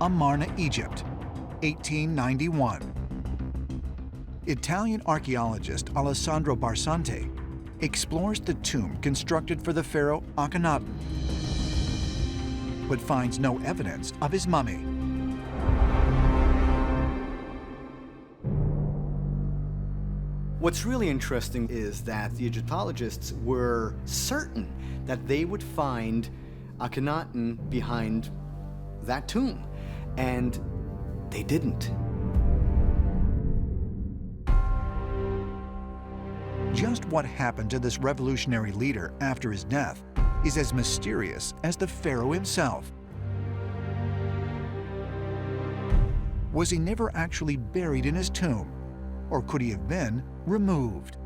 Amarna, Egypt, 1891. Italian archaeologist Alessandro Barsante explores the tomb constructed for the pharaoh Akhenaten, but finds no evidence of his mummy. What's really interesting is that the Egyptologists were certain that they would find Akhenaten behind that tomb, and they didn't. Just what happened to this revolutionary leader after his death is as mysterious as the pharaoh himself. Was he never actually buried in his tomb, or could he have been removed?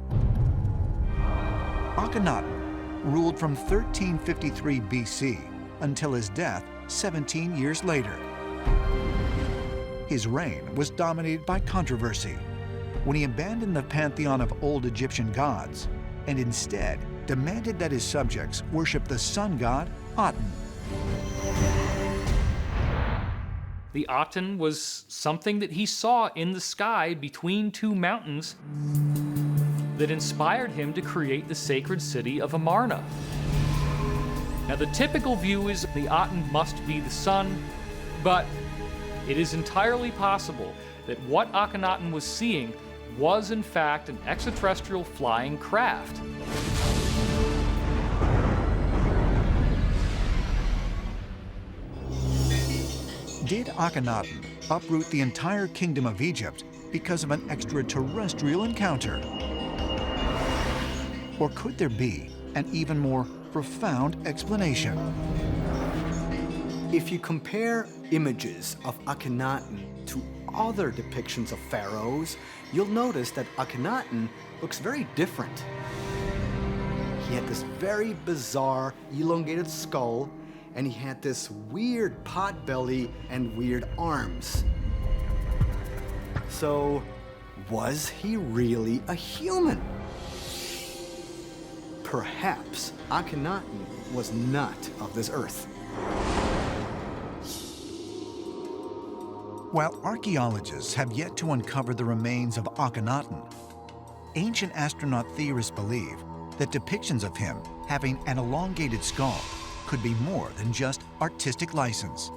Akhenaten ruled from 1353 BC until his death 17 years later. His reign was dominated by controversy when he abandoned the pantheon of old Egyptian gods and instead demanded that his subjects worship the sun god Aten. The Aten was something that he saw in the sky between two mountains that inspired him to create the sacred city of Amarna. Now, the typical view is the Aten must be the sun, but it is entirely possible that what Akhenaten was seeing was in fact an extraterrestrial flying craft. Did Akhenaten uproot the entire kingdom of Egypt because of an extraterrestrial encounter? Or could there be an even more profound explanation? If you compare images of Akhenaten to other depictions of pharaohs, you'll notice that Akhenaten looks very different. He had this very bizarre elongated skull, and he had this weird pot belly and weird arms. So, was he really a human? Perhaps Akhenaten was not of this earth. While archaeologists have yet to uncover the remains of Akhenaten, ancient astronaut theorists believe that depictions of him having an elongated skull could be more than just artistic license,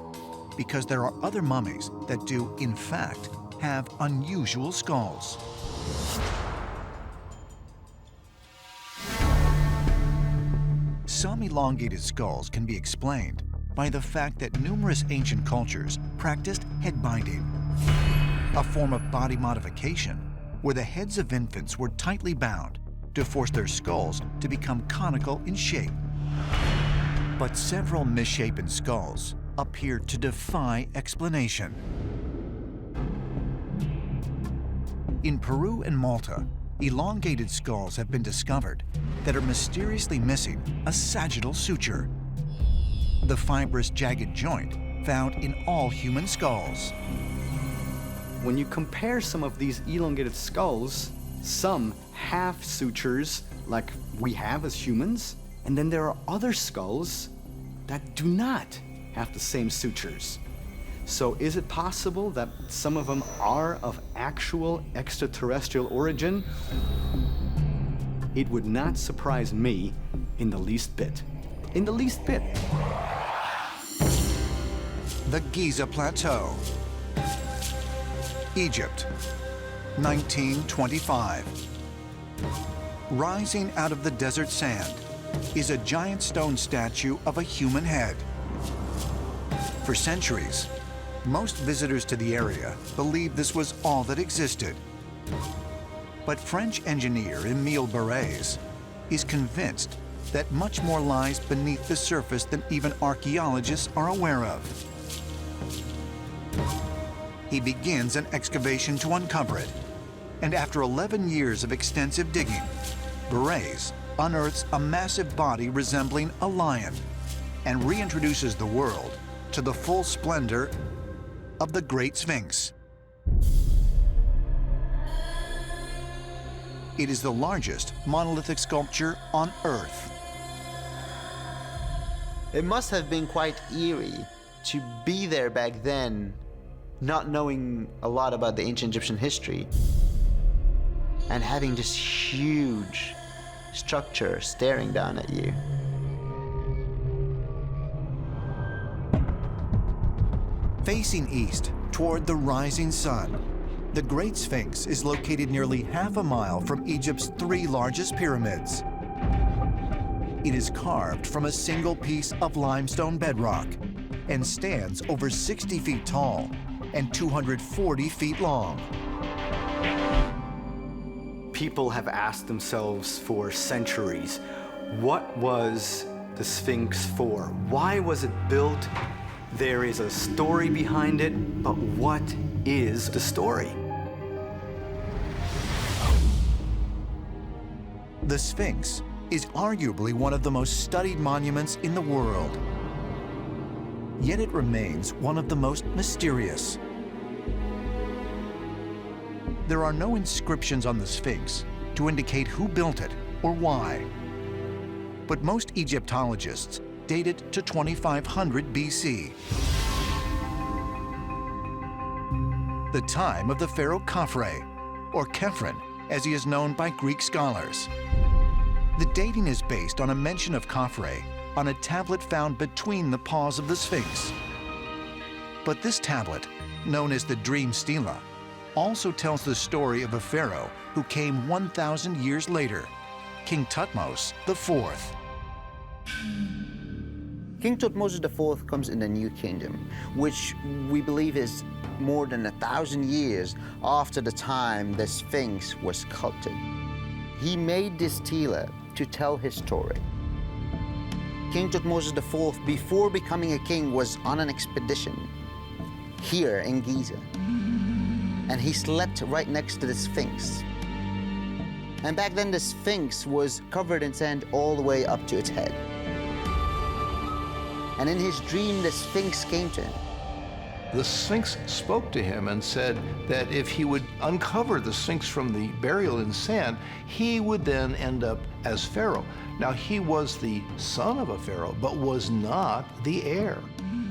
because there are other mummies that do, in fact, have unusual skulls. Some elongated skulls can be explained by the fact that numerous ancient cultures practiced head binding, a form of body modification where the heads of infants were tightly bound to force their skulls to become conical in shape. But several misshapen skulls appear to defy explanation. In Peru and Malta, elongated skulls have been discovered that are mysteriously missing a sagittal suture, the fibrous jagged joint found in all human skulls. When you compare some of these elongated skulls, some have sutures like we have as humans, and then there are other skulls that do not have the same sutures. So is it possible that some of them are of actual extraterrestrial origin? It would not surprise me in the least bit. In the least bit. The Giza Plateau, Egypt, 1925. Rising out of the desert sand is a giant stone statue of a human head. For centuries, most visitors to the area believed this was all that existed. But French engineer Émile Barrès is convinced that much more lies beneath the surface than even archaeologists are aware of. He begins an excavation to uncover it, and after 11 years of extensive digging, Barrès unearths a massive body resembling a lion and reintroduces the world to the full splendor of the Great Sphinx. It is the largest monolithic sculpture on Earth. It must have been quite eerie to be there back then, not knowing a lot about the ancient Egyptian history, and having this huge structure staring down at you. Facing east toward the rising sun, the Great Sphinx is located nearly half a mile from Egypt's 3 largest pyramids. It is carved from a single piece of limestone bedrock and stands over 60 feet tall and 240 feet long. People have asked themselves for centuries, what was the Sphinx for? Why was it built? There is a story behind it, but what is the story? The Sphinx is arguably one of the most studied monuments in the world. Yet it remains one of the most mysterious. There are no inscriptions on the Sphinx to indicate who built it or why. But most Egyptologists date it to 2500 BC, the time of the pharaoh Khafre, or Khephren, as he is known by Greek scholars. The dating is based on a mention of Khafre on a tablet found between the paws of the Sphinx. But this tablet, known as the Dream Stele, also tells the story of a pharaoh who came 1,000 years later, King Thutmose IV. King Thutmose IV comes in the New Kingdom, which we believe is more than 1,000 years after the time the Sphinx was sculpted. He made this stele to tell his story. King Thutmose IV, before becoming a king, was on an expedition here in Giza. And he slept right next to the Sphinx. And back then, the Sphinx was covered in sand all the way up to its head. And in his dream, the Sphinx came to him. The Sphinx spoke to him and said that if he would uncover the Sphinx from the burial in sand, he would then end up as pharaoh. Now, he was the son of a pharaoh, but was not the heir.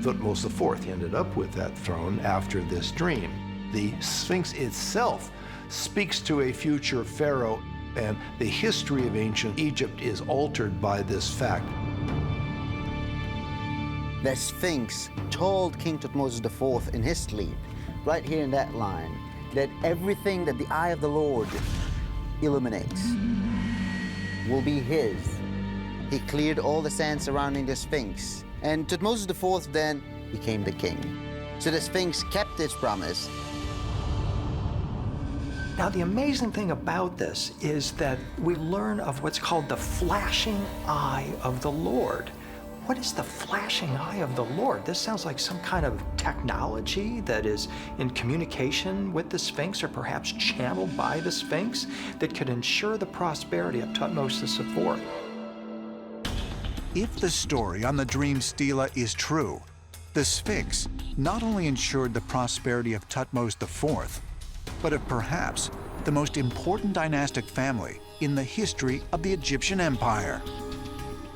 Thutmose IV ended up with that throne after this dream. The Sphinx itself speaks to a future pharaoh, and the history of ancient Egypt is altered by this fact. The Sphinx told King Thutmose IV in his sleep, right here in that line, that everything that the eye of the Lord illuminates will be his. He cleared all the sand surrounding the Sphinx, and Thutmose IV then became the king. So the Sphinx kept its promise. Now, the amazing thing about this is that we learn of what's called the flashing eye of the Lord. What is the flashing eye of the Lord? This sounds like some kind of technology that is in communication with the Sphinx, or perhaps channeled by the Sphinx, that could ensure the prosperity of Thutmose IV. If the story on the Dream Stele is true, the Sphinx not only ensured the prosperity of Thutmose IV, but of perhaps the most important dynastic family in the history of the Egyptian Empire.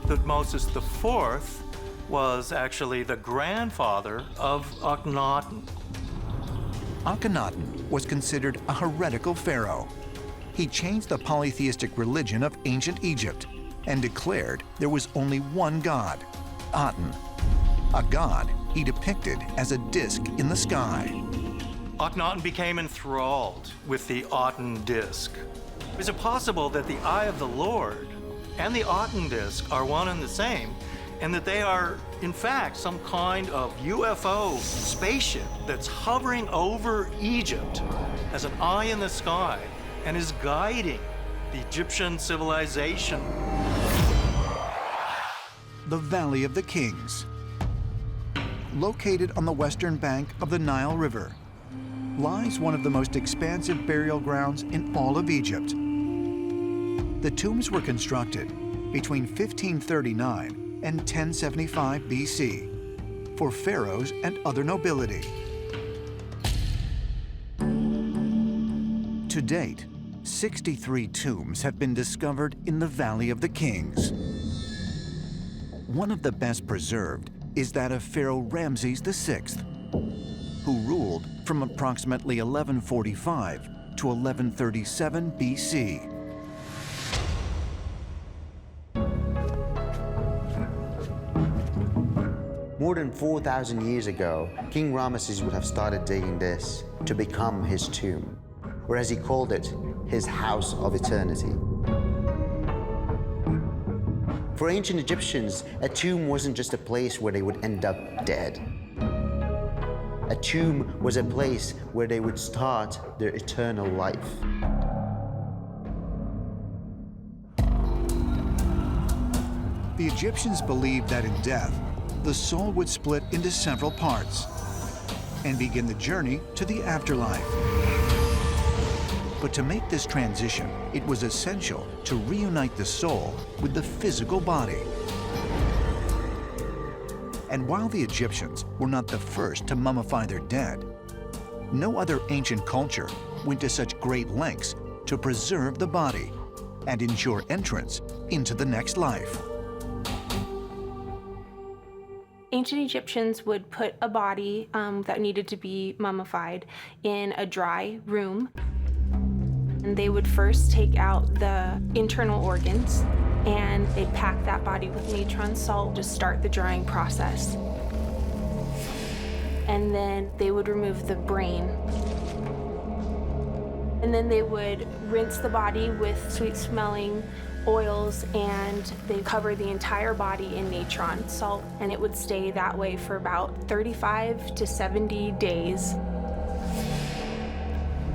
Thutmose IV was actually the grandfather of Akhenaten. Akhenaten was considered a heretical pharaoh. He changed the polytheistic religion of ancient Egypt and declared there was only one god, Aten, a god he depicted as a disk in the sky. Akhenaten became enthralled with the Aten disk. Is it possible that the eye of the Lord and the Aten disk are one and the same, and that they are, in fact, some kind of UFO spaceship that's hovering over Egypt as an eye in the sky and is guiding the Egyptian civilization? The Valley of the Kings. Located on the western bank of the Nile River, lies one of the most expansive burial grounds in all of Egypt. The tombs were constructed between 1539 and 1075 BC for pharaohs and other nobility. To date, 63 tombs have been discovered in the Valley of the Kings. One of the best preserved is that of Pharaoh Ramses VI, who ruled from approximately 1145 to 1137 BC. More than 4,000 years ago, King Ramesses would have started digging this to become his tomb, or as he called it, his house of eternity. For ancient Egyptians, a tomb wasn't just a place where they would end up dead. A tomb was a place where they would start their eternal life. The Egyptians believed that in death, the soul would split into several parts and begin the journey to the afterlife. But to make this transition, it was essential to reunite the soul with the physical body. And while the Egyptians were not the first to mummify their dead, no other ancient culture went to such great lengths to preserve the body and ensure entrance into the next life. Ancient Egyptians would put a body that needed to be mummified in a dry room. And they would first take out the internal organs, and they'd pack that body with natron salt to start the drying process. And then they would remove the brain. And then they would rinse the body with sweet-smelling oils, and they cover the entire body in natron salt, and it would stay that way for about 35 to 70 days.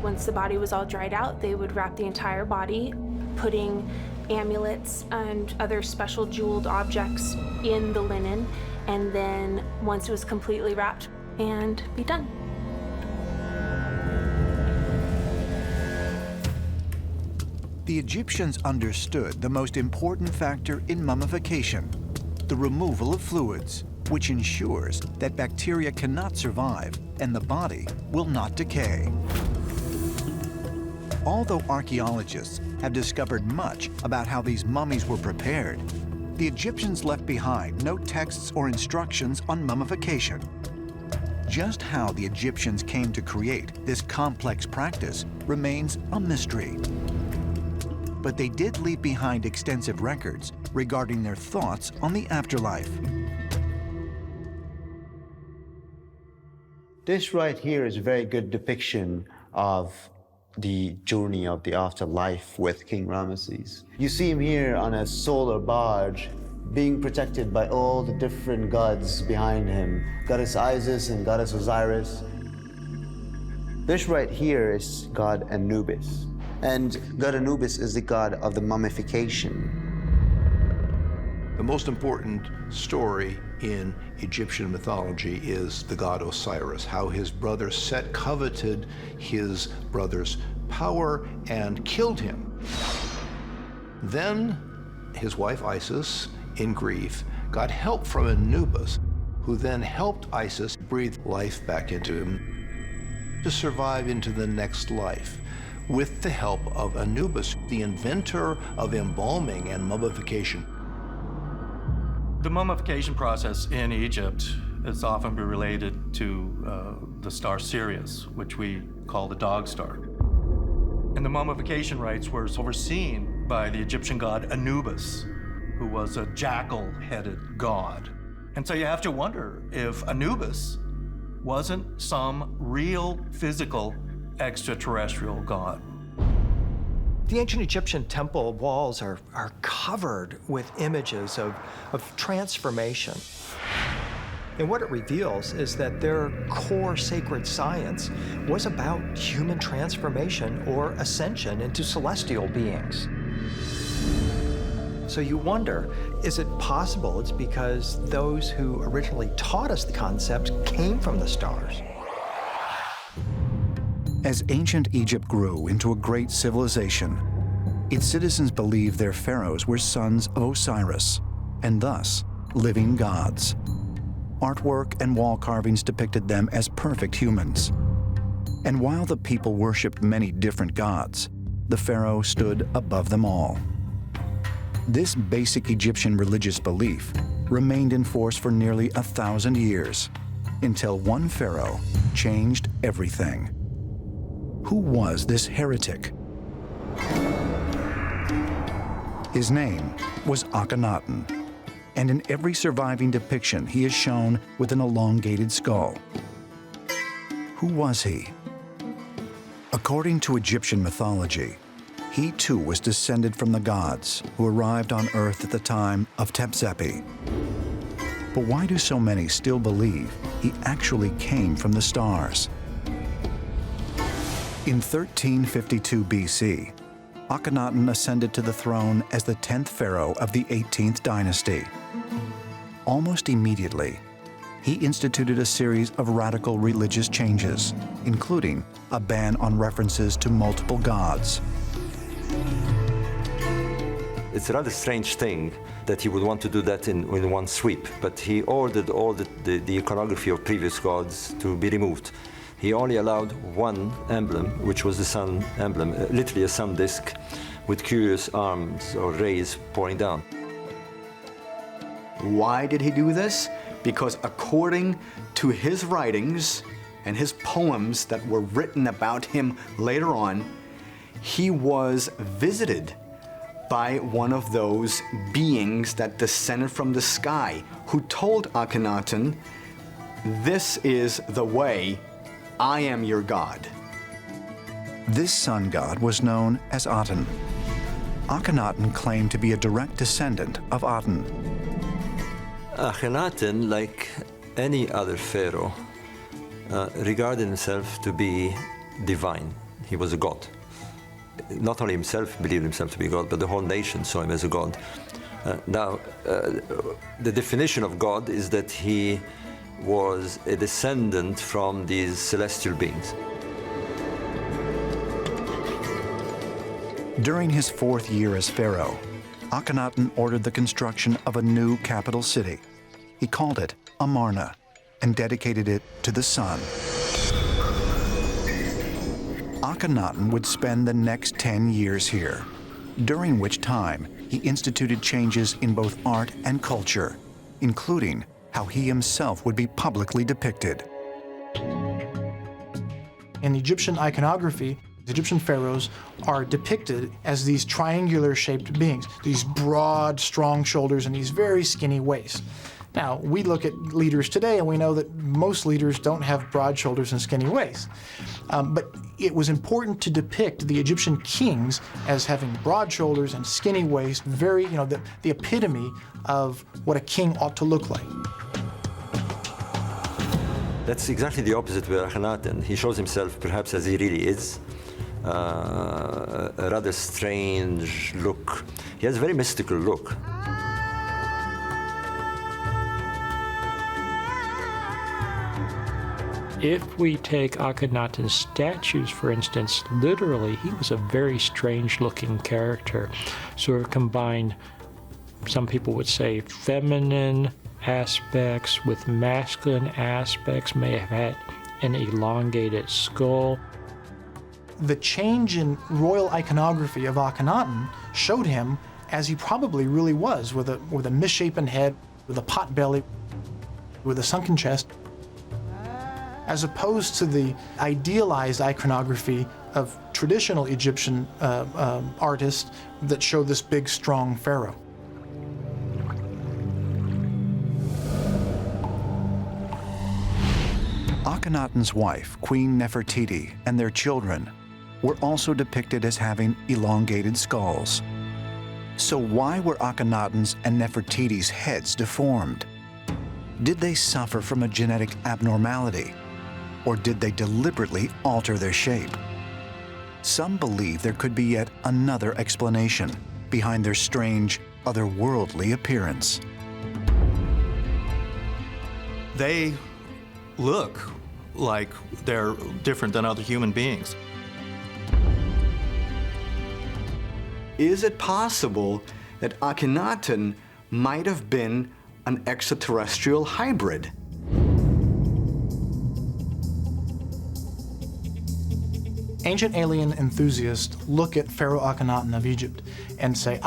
Once the body was all dried out, they would wrap the entire body, putting amulets and other special jeweled objects in the linen, and then once it was completely wrapped, and be done. The Egyptians understood the most important factor in mummification, the removal of fluids, which ensures that bacteria cannot survive and the body will not decay. Although archaeologists have discovered much about how these mummies were prepared, the Egyptians left behind no texts or instructions on mummification. Just how the Egyptians came to create this complex practice remains a mystery. But they did leave behind extensive records regarding their thoughts on the afterlife. This right here is a very good depiction of the journey of the afterlife with King Ramesses. You see him here on a solar barge, being protected by all the different gods behind him, Goddess Isis and Goddess Osiris. This right here is God Anubis. And God Anubis is the god of the mummification. The most important story in Egyptian mythology is the god Osiris, how his brother Set coveted his brother's power and killed him. Then his wife Isis, in grief, got help from Anubis, who then helped Isis breathe life back into him to survive into the next life, with the help of Anubis, the inventor of embalming and mummification. The mummification process in Egypt is often been related to the star Sirius, which we call the dog star. And the mummification rites were overseen by the Egyptian god Anubis, who was a jackal-headed god. And so you have to wonder if Anubis wasn't some real physical extraterrestrial god. The ancient Egyptian temple walls are covered with images of transformation. And what it reveals is that their core sacred science was about human transformation or ascension into celestial beings. So you wonder, is it possible it's because those who originally taught us the concept came from the stars? As ancient Egypt grew into a great civilization, its citizens believed their pharaohs were sons of Osiris, and thus living gods. Artwork and wall carvings depicted them as perfect humans. And while the people worshipped many different gods, the pharaoh stood above them all. This basic Egyptian religious belief remained in force for nearly 1,000 years, until one pharaoh changed everything. Who was this heretic? His name was Akhenaten, and in every surviving depiction he is shown with an elongated skull. Who was he? According to Egyptian mythology, he too was descended from the gods who arrived on Earth at the time of Tepzepi. But why do so many still believe he actually came from the stars? In 1352 BC, Akhenaten ascended to the throne as the 10th pharaoh of the 18th dynasty. Almost immediately, he instituted a series of radical religious changes, including a ban on references to multiple gods. It's a rather strange thing that he would want to do that in one sweep, but he ordered all the iconography of previous gods to be removed. He only allowed one emblem, which was the sun emblem, literally a sun disk with curious arms or rays pouring down. Why did he do this? Because according to his writings and his poems that were written about him later on, he was visited by one of those beings that descended from the sky, who told Akhenaten, "This is the way, I am your god." This sun god was known as Aten. Akhenaten claimed to be a direct descendant of Aten. Akhenaten, like any other pharaoh, regarded himself to be divine. He was a god. Not only himself believed himself to be God, but the whole nation saw him as a god. The definition of God is that he was a descendant from these celestial beings. During his 4th year as pharaoh, Akhenaten ordered the construction of a new capital city. He called it Amarna and dedicated it to the sun. Akhenaten would spend the next 10 years here, during which time he instituted changes in both art and culture, including how he himself would be publicly depicted. In Egyptian iconography, the Egyptian pharaohs are depicted as these triangular-shaped beings, these broad, strong shoulders and these very skinny waists. Now, we look at leaders today and we know that most leaders don't have broad shoulders and skinny waists. But it was important to depict the Egyptian kings as having broad shoulders and skinny waists, very, the epitome of what a king ought to look like. That's exactly the opposite with Akhenaten. He shows himself perhaps as he really is, a rather strange look. He has a very mystical look. If we take Akhenaten's statues, for instance, literally, he was a very strange-looking character. Sort of combined, some people would say, feminine aspects with masculine aspects, may have had an elongated skull. The change in royal iconography of Akhenaten showed him as he probably really was, with a misshapen head, with a pot belly, with a sunken chest, as opposed to the idealized iconography of traditional Egyptian artists that show this big, strong pharaoh. Akhenaten's wife, Queen Nefertiti, and their children were also depicted as having elongated skulls. So why were Akhenaten's and Nefertiti's heads deformed? Did they suffer from a genetic abnormality? Or did they deliberately alter their shape? Some believe there could be yet another explanation behind their strange, otherworldly appearance. They look like they're different than other human beings. Is it possible that Akhenaten might have been an extraterrestrial hybrid? Ancient alien enthusiasts look at Pharaoh Akhenaten of Egypt and say,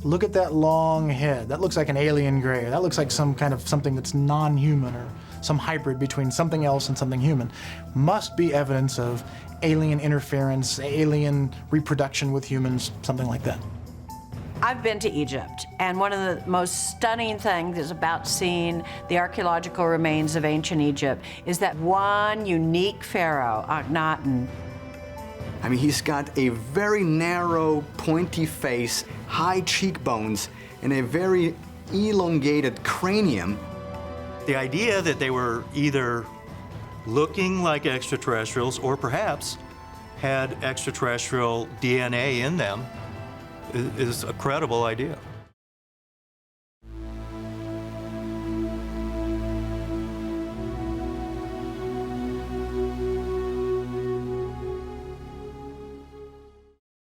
look at that long head. That looks like an alien gray. Or that looks like some kind of something that's non-human or some hybrid between something else and something human. Must be evidence of alien interference, alien reproduction with humans, something like that. I've been to Egypt, and one of the most stunning things about seeing the archaeological remains of ancient Egypt is that one unique pharaoh, Akhenaten. I mean, he's got a very narrow, pointy face, high cheekbones, and a very elongated cranium. The idea that they were either looking like extraterrestrials or perhaps had extraterrestrial DNA in them is a credible idea.